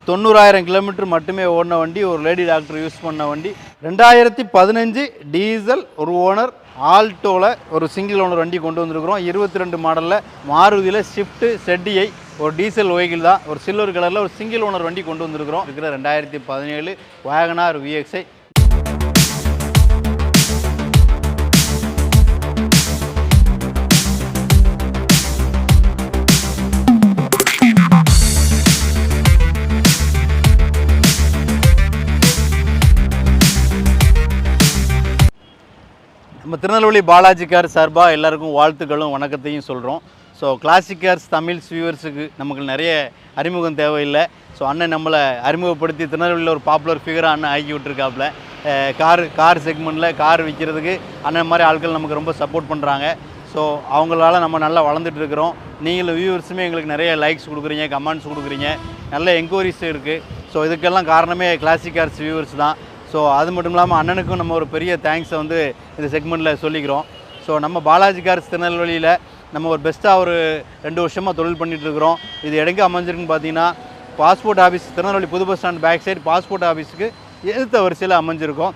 90,000 kilometre மட்டுமே ஓடின வண்டி, ஒரு லேடி டாக்டர் யூஸ் பண்ண வண்டி. 2015 டீசல், ஒரு ஓனர், ஆல்டோவில் ஒரு சிங்கிள் ஓனர் வண்டி கொண்டு வந்திருக்கிறோம். 22 மாடலில் மாருதியில் ஷிஃப்ட் ZDI ஒரு டீசல் வெஹிக்கிள் தான். ஒரு சில்வர் கலரில் ஒரு சிங்கிள் ஓனர் வண்டி கொண்டு வந்திருக்கிறோம். இருக்கிற 2017 வேகனார் VXi. நம்ம திருநெல்வேலி பாலாஜி கார் சார்பாக எல்லாருக்கும் வாழ்த்துக்களும் வணக்கத்தையும் சொல்கிறோம். ஸோ கிளாசிக் கார்ஸ் தமிழ்ஸ் வியூவர்ஸுக்கு நமக்கு நிறைய அறிமுகம் தேவையில்லை. ஸோ அண்ணன் நம்மளை அறிமுகப்படுத்தி திருநெல்வேலியில் ஒரு பாப்புலர் ஃபிகராக அண்ணன் ஆக்கி விட்டுருக்காப்புல. கார் செக்மெண்ட்டில் கார் விற்கிறதுக்கு அண்ணன் மாதிரி ஆட்கள் நமக்கு ரொம்ப சப்போர்ட் பண்ணுறாங்க. ஸோ அவங்களால நம்ம நல்லா வளர்ந்துட்டு இருக்கிறோம். நீங்களும் வியூவர்ஸுமே எங்களுக்கு நிறைய லைக்ஸ் கொடுக்குறீங்க, கமெண்ட்ஸ் கொடுக்குறீங்க, நல்ல என்கொயரிஸ் இருக்குது. ஸோ இதுக்கெல்லாம் காரணமே கிளாசிக் கார்ஸ் வியூவர்ஸ் தான். ஸோ அது மட்டும் இல்லாமல் அண்ணனுக்கும் நம்ம ஒரு பெரிய தேங்க்ஸை வந்து இந்த செக்மெண்ட்டில் சொல்லிக்கிறோம். ஸோ நம்ம பாலாஜி கார்ஸ் திருநெல்வேலியில் நம்ம ஒரு பெஸ்ட்டாக ஒரு 2 வருஷமாக தொழில் பண்ணிகிட்ருக்கிறோம். இது எங்கே அமைஞ்சிருக்குன்னு பார்த்தீங்கன்னா, பாஸ்போர்ட் ஆஃபீஸ், திருநெல்வேலி புது bus stand back side passport ஆஃபீஸுக்கு எதிர்த்த வரிசையில் அமைஞ்சிருக்கோம்.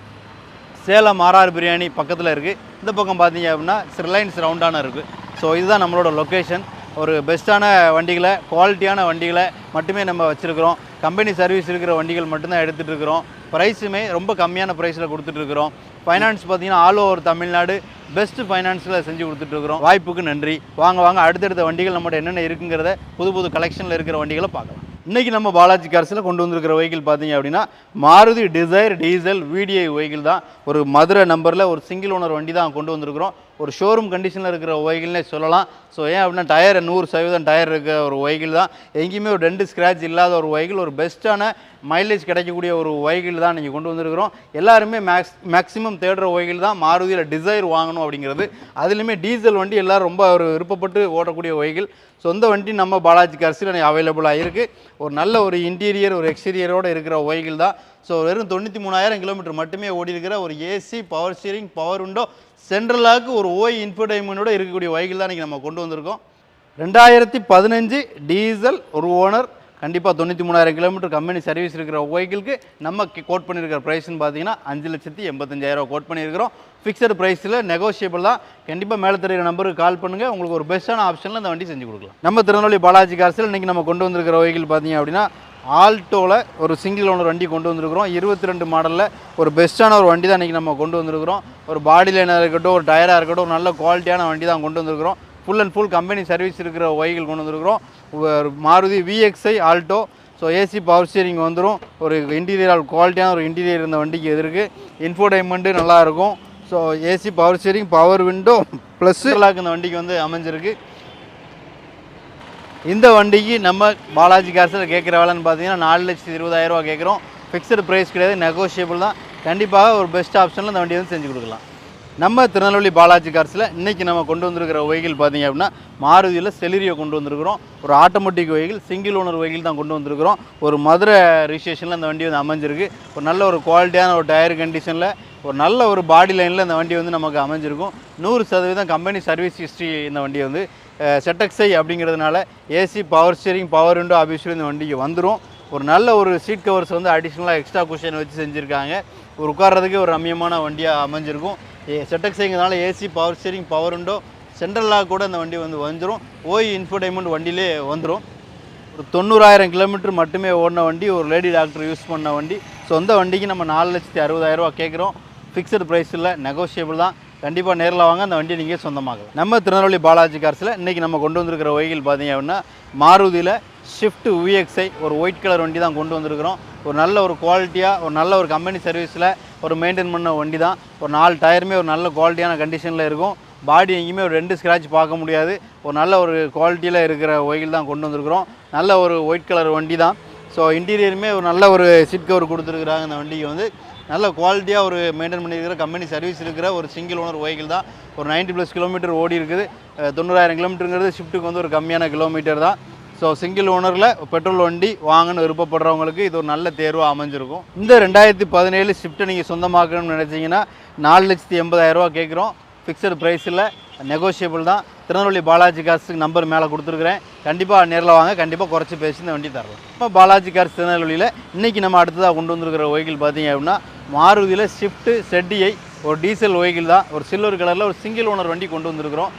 சேலம் ஆர்ஆர் பிரியாணி பக்கத்தில் இருக்குது. இந்த பக்கம் பார்த்தீங்க அப்படின்னா ரிலையன்ஸ் ரவுண்டான இருக்குது. ஸோ இதுதான் நம்மளோட லொக்கேஷன். ஒரு பெஸ்ட்டான வண்டிகளை, குவாலிட்டியான வண்டிகளை மட்டுமே நம்ம வச்சுருக்கிறோம். கம்பெனி சர்வீஸ் இருக்கிற வண்டிகள் மட்டும்தான் எடுத்துகிட்டு இருக்கிறோம். ப்ரைஸுமே ரொம்ப கம்மியான ப்ரைஸில் கொடுத்துட்ருக்குறோம். ஃபைனான்ஸ் பார்த்திங்கன்னா ஆல் ஓவர் தமிழ்நாடு பெஸ்ட்டு ஃபைனான்ஸில் செஞ்சு கொடுத்துட்ருக்குறோம். வாய்ப்புக்கு நன்றி. வாங்க அடுத்தடுத்த வண்டிகள் நம்மகிட்ட என்னென்ன இருக்குங்கிறத புது கலெக்ஷனில் இருக்கிற வண்டிகளை பார்க்கலாம். இன்றைக்கி நம்ம பாலாஜி கார்ஸில் கொண்டு வந்திருக்கிற வெஹிக்கிள் பார்த்தீங்க அப்படின்னா Maruti Dzire diesel VDI vehicle தான். ஒரு மதுரை நம்பரில் ஒரு சிங்கிள் ஓனர் வண்டி தான் கொண்டு வந்திருக்கிறோம். ஒரு ஷோரூம் கண்டிஷனில் இருக்கிற வெஹிக்கிள்னே சொல்லலாம். ஸோ ஏன் அப்படின்னா டயர் 100% டயர் இருக்கிற ஒரு வெஹிக்கிள் தான். எங்கேயுமே ஒரு டென்ட் ஸ்க்ராட்ச் இல்லாத ஒரு வெஹிக்கிள், ஒரு பெஸ்ட்டான மைலேஜ் கிடைக்கக்கூடிய ஒரு வெஹிக்கிள் தான் நீங்கள் கொண்டு வந்திருக்கிறோம். எல்லாருமே மேக்ஸிமம் தேடுற வெஹிக்கிள் தான் மாருதியில் டிசைர் வாங்கணும் அப்படிங்கிறது. அதுலேயுமே டீசல் வண்டி எல்லோரும் ரொம்ப ஒரு விருப்பப்பட்டு ஓடக்கூடிய வெஹிக்கிள். சொந்த வண்டி நம்ம பாலாஜி கார்ஸில் அவைலபிளாக இருக்குது. ஒரு நல்ல ஒரு இன்டீரியர், ஒரு எக்ஸ்டீரியரோடு இருக்கிற வெஹிக்கிள் தான். ஸோ வெறும் 93,000 கிலோமீட்டர் மட்டுமே ஓடி இருக்கிற ஒரு AC, power steering, power window, சென்ட்ரலாக ஒரு இன்ஃபோடைன்மெண்ட்டோடு இருக்கக்கூடிய வெஹிக்கிள் தான் இன்றைக்கி நம்ம கொண்டு வந்திருக்கோம். 2015 டீசல், ஒரு ஓனர், கண்டிப்பாக 93,000 கிலோமீட்டர் கம்பெனி சர்வீஸ் இருக்கிற வெஹிக்கிளுக்கு நம்ம கோட் பண்ணியிருக்கிற ப்ரைஸ்ன்னு பார்த்தீங்கன்னா 5,85,000 கோட் பண்ணியிருக்கிறோம். ஃபிக்ஸட் ப்ரைஸில் நெகோஷியபிள் தான். கண்டிப்பாக மேலே தெரிகிற நம்பருக்கு கால் பண்ணுங்கள். உங்களுக்கு ஒரு பெஸ்ட்டான ஆப்ஷனில் இந்த வண்டி செஞ்சு கொடுக்கலாம். நம்ம திருநெல்வேலி பாலாஜி கார்ஸில் இன்றைக்கி நம்ம கொண்டு வந்திருக்கிற வெஹிக்கிள் பார்த்தீங்க அப்படின்னா ஆல்டோவில் ஒரு சிங்கிள் ஓனர் வண்டி கொண்டு வந்திருக்கிறோம். 22 மாடலில் ஒரு பெஸ்ட்டான ஒரு வண்டி தான் இன்றைக்கி நம்ம கொண்டு வந்திருக்கிறோம். ஒரு பாடி லைனாக இருக்கட்டும், ஒரு டயராக இருக்கட்டும், ஒரு நல்ல குவாலிட்டியான வண்டி தான் கொண்டு வந்திருக்கிறோம். Full and full company service இருக்கிற வெஹிக்கிள் கொண்டு வந்திருக்கிறோம். Maruti VXi Alto. So AC, power steering வந்துடும். ஒரு இன்டீரியர் குவாலிட்டியான ஒரு இன்டீரியர் இந்த வண்டிக்கு எதிர்க்கு. இன்ஃபோடைன்மெண்ட்டு நல்லாயிருக்கும். So AC, power steering, power window plus lock இந்த வண்டிக்கு வந்து அமைஞ்சிருக்கு. இந்த வண்டிக்கு நம்ம பாலாஜி கார்ஸில் கேட்குற வேலைன்னு பார்த்தீங்கன்னா 4,20,000 கேட்குறோம். ஃபிக்ஸட் ப்ரைஸ் கிடையாது, நெகோஷியபிள் தான். கண்டிப்பாக ஒரு பெஸ்ட் ஆப்ஷனில் இந்த வண்டியை வந்து செஞ்சு கொடுக்கலாம். நம்ம திருநெல்வேலி பாலாஜி கார்ஸில் இன்றைக்கி நம்ம கொண்டு வந்திருக்கிற வெஹிக்கிள் பார்த்தீங்க அப்படின்னா மாருதியில் செலிரியோ கொண்டு வந்திருக்கிறோம். ஒரு automatic vehicle, single owner vehicle தான் கொண்டு வந்திருக்கிறோம். ஒரு மதுரை ரிஜிஸ்ட்ரேஷனில் இந்த வண்டி வந்து அமைஞ்சிருக்கு. ஒரு நல்ல ஒரு குவாலிட்டியான ஒரு டயர் கண்டிஷனில், ஒரு நல்ல ஒரு பாடி லைனில் இந்த வண்டி வந்து நமக்கு அமைஞ்சிருக்கும். 100% கம்பெனி சர்வீஸ் ஹிஸ்ட்ரி இந்த வண்டி வந்து. ZXi அப்படிங்கிறதுனால AC, power steering, power window obviously இந்த வண்டிக்கு வந்துடும். ஒரு நல்ல ஒரு சீட் கவர்ஸ் வந்து அடிஷ்னலாக எக்ஸ்ட்ரா குஷன் வச்சு செஞ்சுருக்காங்க. ஒரு உட்கார்றதுக்கு ஒரு ரம்மியமான வண்டியாக அமைஞ்சிருக்கும். ZXiங்கிறதுனால AC, power steering, power window, சென்ட்ரலாக கூட இந்த வண்டி வந்து வந்துடும். இன்ஃபோடைன்மெண்ட் வண்டியிலே வந்துடும். ஒரு 90,000 கிலோமீட்டர் மட்டுமே ஓடின வண்டி, ஒரு லேடி டாக்டர் யூஸ் பண்ண வண்டி. சொந்த வண்டிக்கு நம்ம 4,60,000 கேட்குறோம். ஃபிக்ஸட் ப்ரைஸ் இல்லை, நெகோஷியபிள் தான். கண்டிப்பாக நேரில் வாங்க, அந்த வண்டியை நீங்கள் சொந்தமாகலாம். நம்ம திருநெல்வேலி பாலாஜி கார்ஸில் இன்றைக்கி நம்ம கொண்டு வந்திருக்கிற வெஹிக்கிள் பார்த்தீங்க அப்படின்னா மாருதியில் ஷிஃப்ட் VXi ஒரு ஒயிட் கலர் வண்டி தான் கொண்டு வந்திருக்கிறோம். ஒரு நல்ல ஒரு குவாலிட்டியாக, ஒரு நல்ல ஒரு கம்பெனி சர்வீஸில் ஒரு மெயின்டைன் பண்ண வண்டி தான். ஒரு 4 டயருமே ஒரு நல்ல குவாலிட்டியான கண்டிஷனில் இருக்கும். பாடி எங்கேயுமே ஒரு 2 ஸ்க்ராட்ச் பார்க்க முடியாது. ஒரு நல்ல ஒரு குவாலிட்டியில் இருக்கிற வெஹிக்கிள் தான் கொண்டு வந்திருக்கிறோம். நல்ல ஒரு ஒயிட் கலர் வண்டி தான். ஸோ இன்டீரியருமே ஒரு நல்ல ஒரு சீட் கவர் கொடுத்துருக்குறாங்க. இந்த வண்டிக்கு வந்து நல்ல குவாலிட்டியாக ஒரு மெயின்டைன் பண்ணியிருக்கிற கம்பெனி சர்வீஸ் இருக்கிற ஒரு சிங்கிள் ஓனர் வெஹிக்கிள் தான். ஒரு 90+ கிலோமீட்டர் ஓடி இருக்குது. 90,000 கிலோமீட்டருங்கிறது ஷிஃப்ட்டுக்கு வந்து ஒரு கம்மியான கிலோமீட்டர் தான். ஸோ சிங்கிள் ஓனரில் பெட்ரோல் வண்டி வாங்கன்னு விருப்பப்படுறவங்களுக்கு இது ஒரு நல்ல தேர்வாக அமைஞ்சிருக்கும். இந்த 2017 ஷிஃப்ட்டை நீங்கள் சொந்தமாக்கணும்னு நினச்சிங்கன்னா 4,80,000 கேட்குறோம். ஃபிக்ஸட் ப்ரைஸில் நெகோஷியபிள் தான். திருநெல்வேலி பாலாஜி கார்ஸுக்கு நம்பர் மேலே கொடுத்துருக்குறேன். கண்டிப்பாக நேரில் வாங்க, கண்டிப்பாக குறைச்சி பேசி இந்த வண்டி தரலாம். இப்போ பாலாஜி கார்ஸ் திருநெல்வேலியில் இன்றைக்கி நம்ம அடுத்ததாக கொண்டு வந்திருக்கிற வெஹிக்கிள் பார்த்தீங்க அப்படின்னா மாருதியில் ஸ்விஃப்ட் ZDI ஒரு டீசல் வெஹிக்கிள் தான். ஒரு சில்வர் கலரில் ஒரு சிங்கிள் ஓனர் வண்டி கொண்டு வந்திருக்கிறோம்.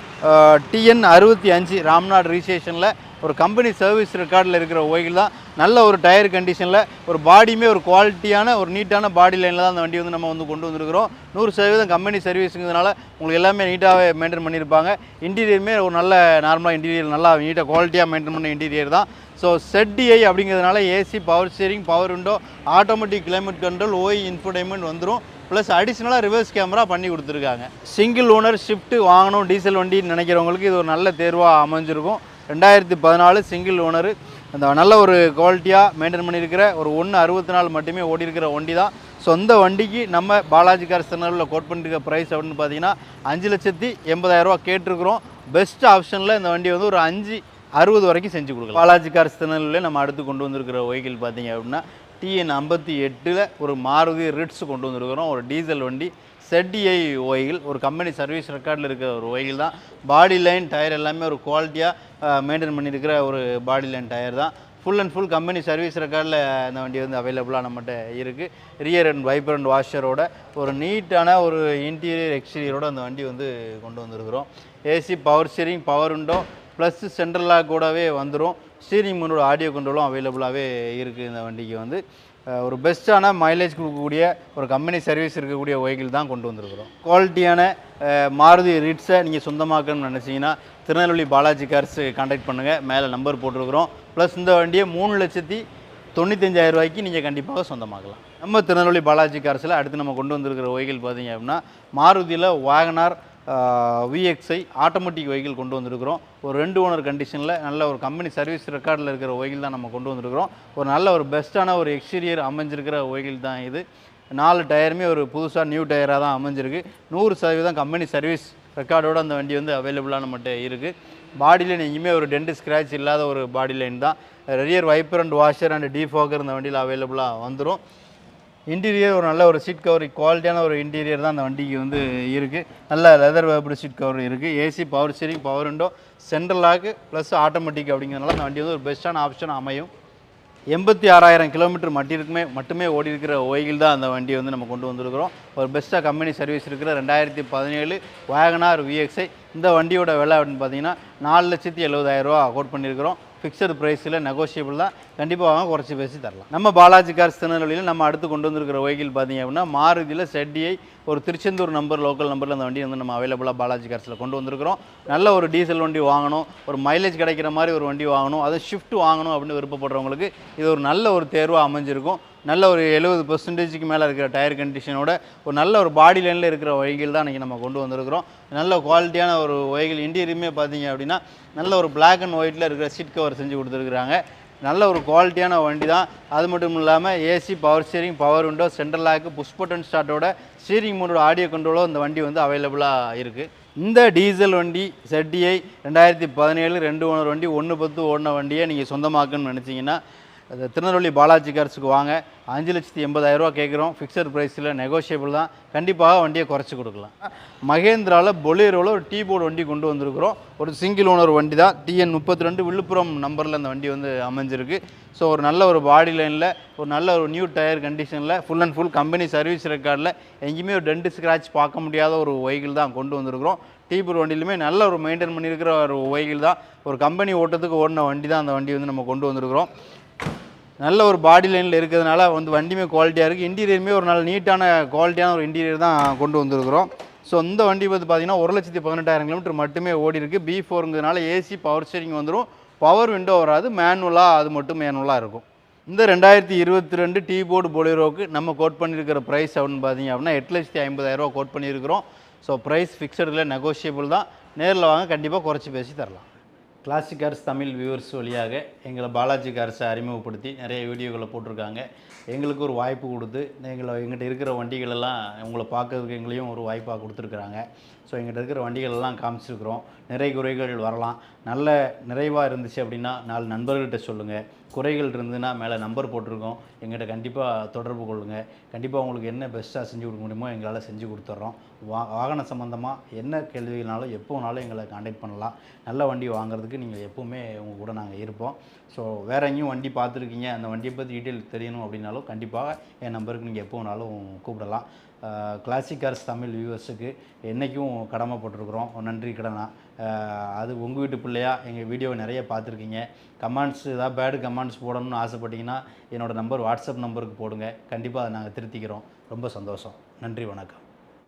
TN 65 ராம்நாடு ரிஜிஸ்ட்ரேஷனில் ஒரு கம்பெனி சர்வீஸ் ரெக்கார்டில் இருக்கிற வெஹிக்கிள் தான். நல்ல ஒரு டயர் கண்டிஷனில் ஒரு பாடியுமே ஒரு குவாலிட்டியான ஒரு நீட்டான பாடி லைனில் தான் அந்த வண்டி வந்து நம்ம வந்து கொண்டு வந்திருக்கிறோம். 100% கம்பெனி சர்வீஸுங்கிறதுனால உங்களுக்கு எல்லாமே நீட்டாகவே மெயின்டைன் பண்ணியிருப்பாங்க. இன்டீரியருமே ஒரு நல்ல நார்மலாக இன்டீரியர் நல்லா நீட்டாக குவாலிட்டியாக மெயின்டைன் பண்ண இன்டீரியர் தான். ஸோ ZDI அப்படிங்கிறதுனால AC power steering, power window, automatic climate control, OI infotainment வந்துடும். ப்ளஸ் அடிஷ்னலாக ரிவர்ஸ் கேமரா பண்ணி கொடுத்துருக்காங்க. சிங்கிள் ஓனர் ஷிஃப்ட் வாங்கணும் டீசல் வண்டின்னு நினைக்கிறவங்களுக்கு இது ஒரு நல்ல தேர்வாக அமைஞ்சிருக்கும். 2014 சிங்கிள் ஓனரு, அந்த நல்ல ஒரு குவாலிட்டியாக மெயின்டைன் பண்ணியிருக்கிற ஒரு 164 மட்டுமே ஓடி இருக்கிற வண்டி தான். ஸோ இந்த வண்டிக்கு நம்ம பாலாஜி கார்ஸ் திருநெல்வேலியில் கோட் பண்ணியிருக்க ப்ரைஸ் அப்படின்னு பார்த்தீங்கன்னா 5,80,000 கேட்டிருக்கிறோம். பெஸ்ட் ஆப்ஷனில் இந்த வண்டி வந்து ஒரு 5,60,000 வரைக்கும் செஞ்சு கொடுக்கலாம். பாலாஜி கார்ஸ் திருநெல்வேலியில் நம்ம அடுத்து கொண்டு வந்திருக்கிற வெஹிக்கிள் பார்த்தீங்க அப்படின்னா TN 58 ஒரு மாருதி ரிட்ஸ் கொண்டு வந்திருக்கிறோம். ஒரு டீசல் வண்டி ZDI வெஹிக்கிள், ஒரு கம்பெனி சர்வீஸ் ரெக்கார்டில் இருக்கிற ஒரு வெஹிக்கிள் தான். பாடி லைன் டயர் எல்லாமே ஒரு குவாலிட்டியாக மெயின்டைன் பண்ணியிருக்கிற ஒரு பாடி லைன் டயர் தான். Full and full company service ரெக்கார்டில் இந்த வண்டி வந்து அவைலபிளாக நம்மகிட்ட இருக்குது. ரியர் அண்ட் வைப்பர் அண்ட் வாஷரோட ஒரு நீட்டான ஒரு இன்டீரியர் எக்ஸ்டீரியரோட அந்த வண்டி வந்து கொண்டு வந்திருக்கிறோம். AC power steering, power window plus central lock கூடவே வந்துடும். ஸ்டீரிங் மோனோட ஆடியோ கண்ட்ரோலும் அவைலபிளாகவே இருக்குது. இந்த வண்டிக்கு வந்து ஒரு பெஸ்ட்டான மைலேஜ் கொடுக்கக்கூடிய ஒரு கம்பெனி சர்வீஸ் இருக்கக்கூடிய வெஹிக்கிள் தான் கொண்டு வந்திருக்கிறோம். குவாலிட்டியான மாருதி ரிட்ஸை நீங்கள் சொந்தமாக்கணும்னு நினச்சிங்கன்னா திருநெல்வேலி பாலாஜி கார்ஸ் கான்டாக்ட் பண்ணுங்கள். மேலே நம்பர் போட்டிருக்கிறோம். ப்ளஸ் இந்த வண்டியை 3,95,000 நீங்கள் கண்டிப்பாக சொந்தமாக்கலாம். நம்ம திருநெல்வேலி பாலாஜி கார்ஸில் அடுத்து நம்ம கொண்டு வந்திருக்கிற வெஹிக்கிள் பார்த்தீங்க அப்படின்னா மாருதியில் வாகனார் VXI ஆட்டோமேட்டிக் வெஹிக்கிள் கொண்டு வந்திருக்கிறோம். ஒரு 2 ஓனர் கண்டிஷனில் நல்ல ஒரு கம்பெனி சர்வீஸ் ரெக்கார்டில் இருக்கிற வெஹிக்கிள் தான் நம்ம கொண்டு வந்திருக்கிறோம். ஒரு நல்ல ஒரு பெஸ்ட்டான ஒரு எக்ஸ்டீரியர் அமைஞ்சிருக்கிற வெஹிக்கிள் தான் இது. 4 டயருமே ஒரு புதுசாக நியூ டயராக தான் அமைஞ்சிருக்கு. 100% கம்பெனி சர்வீஸ் ரெக்கார்டோடு அந்த வண்டி வந்து அவைலபிளாக நம்மகிட்ட இருக்குது. பாடி லைன் எங்கேயுமே ஒரு டென்ட் ஸ்க்ராட்ச் இல்லாத ஒரு பாடி லைன் தான். Rear wiper and washer and defogger இந்த வண்டியில் அவைலபிளாக வந்துடும். இன்டீரியர் ஒரு நல்ல ஒரு சீட் கவர், குவாலிட்டியான ஒரு இன்டீரியர் தான் அந்த வண்டிக்கு வந்து இருக்குது. நல்ல லெதர் வேப்டு சீட் கவர் இருக்குது. AC power steering, power window, central lock plus automatic அப்படிங்கிறதுனால அந்த வண்டி வந்து ஒரு பெஸ்ட்டான ஆப்ஷன் அமையும். 86,000 கிலோமீட்டர் மட்டுமே ஓடி இருக்கிற வெஹிக்கிள் தான் அந்த வண்டி வந்து நம்ம கொண்டு வந்திருக்கிறோம். ஒரு பெஸ்ட்டாக கம்பெனி சர்வீஸ் இருக்கிற 2017 வாகனார் VXI. இந்த வண்டியோட விலை அப்படின்னு பார்த்தீங்கன்னா 4,70,000 கோட் பண்ணியிருக்கிறோம். ஃபிக்ஸட் ப்ரைஸில் நெகோஷியபிள் தான். கண்டிப்பாக வாங்க, குறைச்சி பேசி தரலாம். நம்ம பாலாஜி கார்ஸ் திருநெல்வேலியில் நம்ம அடுத்து கொண்டு வந்திருக்கிற வெஹிக்கிள் பார்த்தீங்க அப்படின்னா மாருதியில் ZDI ஒரு திருச்செந்தூர் நம்பர், லோக்கல் நம்பரில் அந்த வண்டி வந்து நம்ம அவைலபிளாக பாலாஜி கார்ஸில் கொண்டு வந்திருக்கிறோம். நல்ல ஒரு டீசல் வண்டி வாங்கணும், ஒரு மைலேஜ் கிடைக்கிற மாதிரி ஒரு வண்டி வாங்கணும், அதுவும் ஷிஃப்ட் வாங்கணும் அப்படின்னு விருப்பப்படுறவங்களுக்கு இது ஒரு நல்ல ஒரு தேர்வாக அமைஞ்சிருக்கும். நல்ல ஒரு 70% மேலே இருக்கிற டயர் கண்டிஷனோட ஒரு நல்ல ஒரு பாடி லைனில் இருக்கிற வெஹிக்கிள் தான் இன்றைக்கி நம்ம கொண்டு வந்திருக்கிறோம். நல்ல குவாலிட்டியான ஒரு வெஹிக்கிள். இன்டீரியருமே பார்த்தீங்க அப்படின்னா நல்ல ஒரு பிளாக் அண்ட் ஒயிட்டில் இருக்கிற சீட் கவர் செஞ்சு கொடுத்துருக்குறாங்க. நல்ல ஒரு குவாலிட்டியான வண்டி தான். அது மட்டும் இல்லாமல் AC power steering, power window, central lock, push button ஸ்டார்ட்டோட ஸ்டீரிங் மோனோட ஆடியோ கண்ட்ரோலோ இந்த வண்டி வந்து அவைலபிளாக இருக்குது. இந்த டீசல் வண்டி ZDI 2017 2 ஓனர் வண்டி 110 ஓடின வண்டியை நீங்கள் சொந்தமாக்கணும்னு நினச்சிங்கன்னா அது திருநெல்வேலி பாலாஜி கார்ஸுக்கு வாங்க. 5,80,000 கேட்குறோம். ஃபிக்ஸட் ப்ரைஸில் நெகோஷியபிள் தான். கண்டிப்பாக வண்டியை குறைச்சி கொடுக்கலாம். மகேந்திராவில் பொலேரோவில் ஒரு போர்டு வண்டி கொண்டு வந்திருக்கிறோம். ஒரு சிங்கிள் ஓனர் வண்டி தான். TN 32 விழுப்புரம் நம்பரில் அந்த வண்டி வந்து அமைஞ்சிருக்கு. ஸோ ஒரு நல்ல ஒரு பாடி லைனில் ஒரு நல்ல ஒரு நியூ டயர் கண்டிஷனில் full and full company service ரெக்கார்டில் எங்கேயுமே ஒரு டென்ட் ஸ்க்ராட்ச் பார்க்க முடியாத ஒரு வெஹிக்கிள் தான் கொண்டு வந்திருக்கிறோம். போர்டு வண்டியிலுமே நல்ல ஒரு மெயின்டைன் பண்ணியிருக்கிற ஒரு வெஹிக்கிள் தான். ஒரு கம்பெனி ஓட்டத்துக்கு ஓடின வண்டி தான் அந்த வண்டி வந்து நம்ம கொண்டு வந்திருக்கிறோம். நல்ல ஒரு பாடி லைனில் இருக்கிறதுனால வந்து வண்டியுமே குவாலிட்டியாக இருக்குது. இன்டீரியருமே ஒரு நல்ல நீட்டான குவாலிட்டியான ஒரு இன்டீரியர் தான் கொண்டு வந்திருக்கிறோம். ஸோ இந்த வண்டி வந்து பார்த்திங்கன்னா 1,18,000 கிலோமீட்டர் மட்டுமே ஓடி இருக்குது. B4ங்கிறதுனால AC பவர் ஸ்டீரிங் வந்துடும். பவர் விண்டோ வராது. மேனுவலாக அது மட்டும் மேனுவலாக இருக்கும். இந்த 2022 போர்டு பொலேரோவுக்கு நம்ம கோட் பண்ணியிருக்கிற ப்ரைஸ் அப்படின்னு பார்த்தீங்க அப்படின்னா 8,50,000 கோட் பண்ணியிருக்கிறோம். ஸோ ப்ரைஸ் ஃபிக்ஸடில் நெகோஷியபிள் தான். நேரில் வாங்க, கண்டிப்பாக குறைச்சி பேசி தரலாம். கிளாசிக் கார்ஸ் தமிழ் வியூவர்ஸ் வழியாக எங்களை பாலாஜி கார்ஸை அறிமுகப்படுத்தி நிறைய வீடியோக்களை போட்டிருக்காங்க. எங்களுக்கு ஒரு வாய்ப்பு கொடுத்து எங்கிட்ட இருக்கிற வண்டிகளெல்லாம் உங்களை பார்க்கறதுக்கு எங்களையும் ஒரு வாய்ப்பாக கொடுத்துருக்குறாங்க. ஸோ எங்கிட்ட இருக்கிற வண்டிகளெல்லாம் காமிச்சிருக்கிறோம். நிறை குறைகள் வரலாம். நல்ல நிறைவாக இருந்துச்சு அப்படின்னா 4 நண்பர்கள்கிட்ட சொல்லுங்கள். குறைகள் இருந்ததுன்னா மேலே நம்பர் போட்டிருக்கோம், எங்கிட்ட கண்டிப்பாக தொடர்பு கொள்ளுங்கள். கண்டிப்பாக உங்களுக்கு என்ன பெஸ்ட்டாக செஞ்சு கொடுக்க முடியுமோ எங்களால் செஞ்சு கொடுத்துட்றோம். வாகன சம்மந்தமாக என்ன கேள்வினாலும் எப்போ வேணாலும் எங்களை கான்டாக்ட் பண்ணலாம். நல்ல வண்டி வாங்குறதுக்கு நீங்கள் எப்போவுமே உங்கள் கூட நாங்கள் இருப்போம். ஸோ வேறு எங்கேயும் வண்டி பார்த்துருக்கீங்க, அந்த வண்டியை பற்றி டீட்டெயில் தெரியணும் அப்படின்னாலும் கண்டிப்பாக என் நம்பருக்கு நீங்கள் எப்போ வேணாலும் கூப்பிடலாம். கிளாசிக் கார்ஸ் தமிழ் வியூவர்ஸுக்கு என்றைக்கும் கடமைப்பட்டிருக்கிறோம், நன்றி கடனா. அது உங்கள் வீட்டு பிள்ளையா எங்கள் வீடியோவை நிறைய பார்த்துருக்கீங்க. கமெண்ட்ஸ் ஏதாவது பேடு கமெண்ட்ஸ் போடணும்னு ஆசைப்பட்டீங்கன்னா என்னோடய நம்பர் வாட்ஸ்அப் நம்பருக்கு போடுங்க. கண்டிப்பாக அதை நாங்கள் திருத்திக்கிறோம். ரொம்ப சந்தோஷம். நன்றி, வணக்கம்.